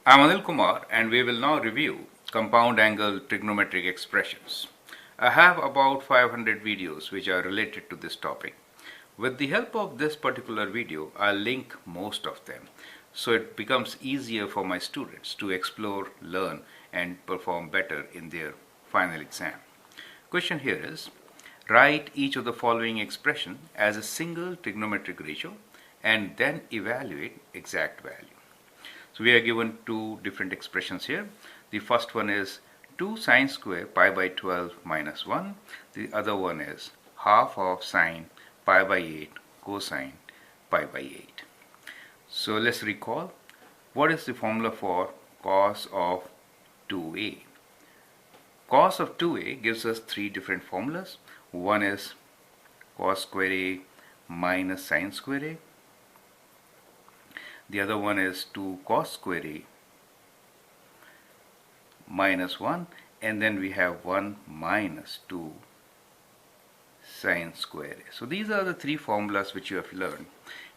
I'm Anil Kumar and we will now review compound angle trigonometric expressions. I have about 500 videos which are related to this topic. With the help of this particular video, I'll link most of them so it becomes easier for my students to explore, learn and perform better in their final exam. Question here is, write each of the following expression as a single trigonometric ratio and then evaluate exact value. So we are given two different expressions here. The first one is 2 sine square pi by 12 minus 1. The other one is half of sine pi by 8 cosine pi by 8. So let's recall what is the formula for cos of 2a. Cos of 2a gives us three different formulas. One is cos square a minus sine square a. The other one is 2 cos square a minus 1, and then we have 1 minus 2 sine square a. So these are the three formulas which you have learned.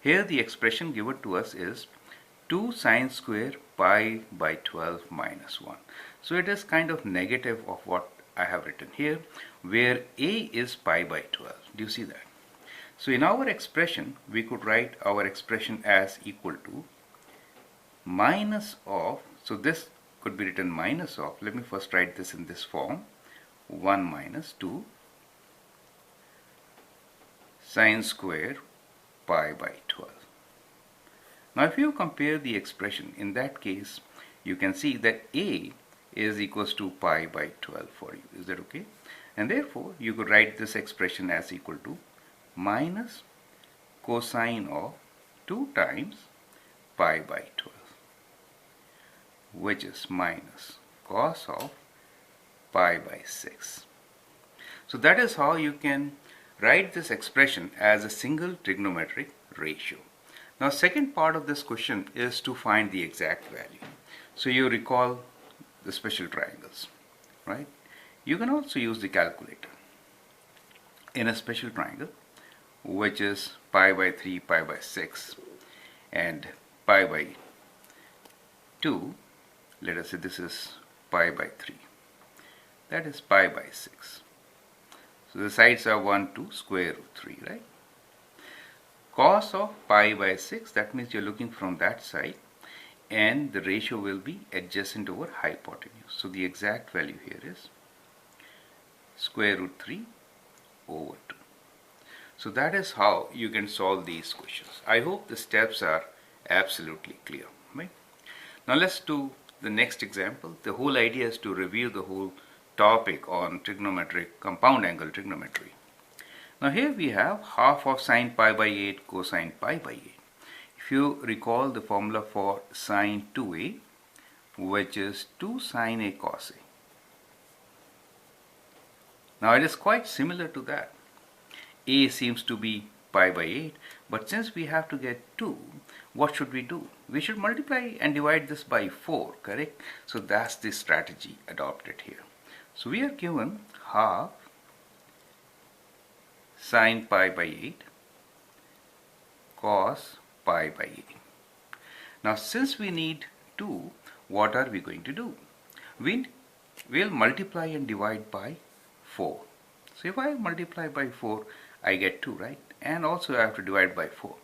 Here the expression given to us is 2 sine square pi by 12 minus 1. So it is kind of negative of what I have written here, where a is pi by 12. Do you see that? So in our expression, we could write our expression as equal to minus of, so this could be written minus of, let me first write this in this form, 1 minus 2 sine square pi by 12. Now if you compare the expression, in that case, you can see that a is equals to pi by 12 for you. Is that okay? And therefore, you could write this expression as equal to minus cosine of 2 times pi by 12, which is minus cos of pi by 6. So that is how you can write this expression as a single trigonometric ratio. Now second part of this question is to find the exact value. So you recall the special triangles, right? You can also use the calculator. In a special triangle, which is pi by 3, pi by 6 and pi by 2, let us say this is pi by 3, that is pi by 6. So the sides are 1, 2, square root 3, right? Cos of pi by 6, that means you're looking from that side and the ratio will be adjacent over hypotenuse. So the exact value here is square root 3 over 2. So that is how you can solve these questions. I hope the steps are absolutely clear. Right? Now let's do the next example. The whole idea is to review the whole topic on trigonometric, compound angle trigonometry. Now here we have half of sine pi by 8 cosine pi by 8. If you recall the formula for sine 2a, which is 2 sine a cos a. Now it is quite similar to that. A seems to be pi by 8, but since we have to get 2, what should we do? We should multiply and divide this by 4, correct? So that's the strategy adopted here. So we are given half sine pi by 8 cos pi by 8. Now since we need 2, what are we going to do? We'll multiply and divide by 4. So if I multiply by 4, I get 2, right? And also I have to divide by 4.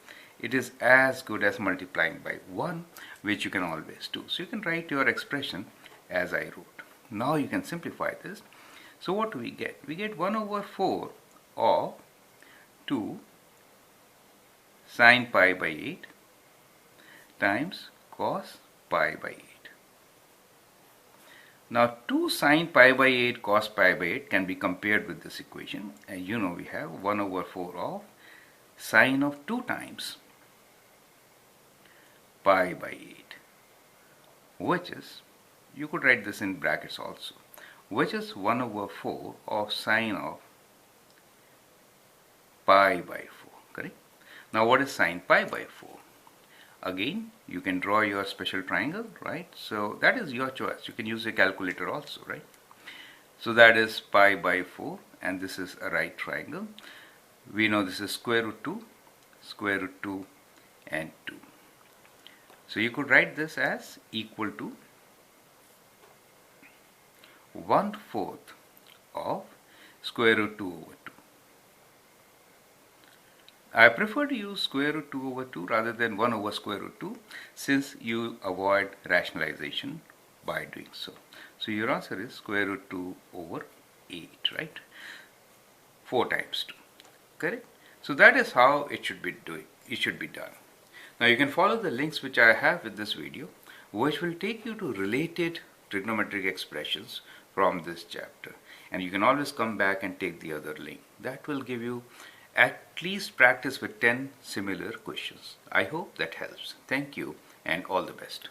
It is as good as multiplying by 1, which you can always do. So you can write your expression as I wrote. Now you can simplify this. So what do we get? We get 1 over 4 of 2 sine pi by 8 times cos pi by 8. Now 2 sine pi by 8 cos pi by 8 can be compared with this equation, and you know we have 1 over 4 of sine of 2 times pi by 8, which is, you could write this in brackets also, which is 1 over 4 of sine of pi by 4, correct? Now what is sine pi by 4? Again, you can draw your special triangle, right? So that is your choice. You can use a calculator also, right? So that is pi by 4, and this is a right triangle. We know this is square root 2, and 2. So you could write this as equal to 1/4 of square root 2 over 2. I prefer to use square root 2 over 2 rather than 1 over square root 2, since you avoid rationalization by doing so. So your answer is square root 2 over 8, right? 4 times 2, correct? So that is how it should be done. Now you can follow the links which I have with this video, which will take you to related trigonometric expressions from this chapter. And you can always come back and take the other link. That will give you at least practice with 10 similar questions. I hope that helps. Thank you and all the best.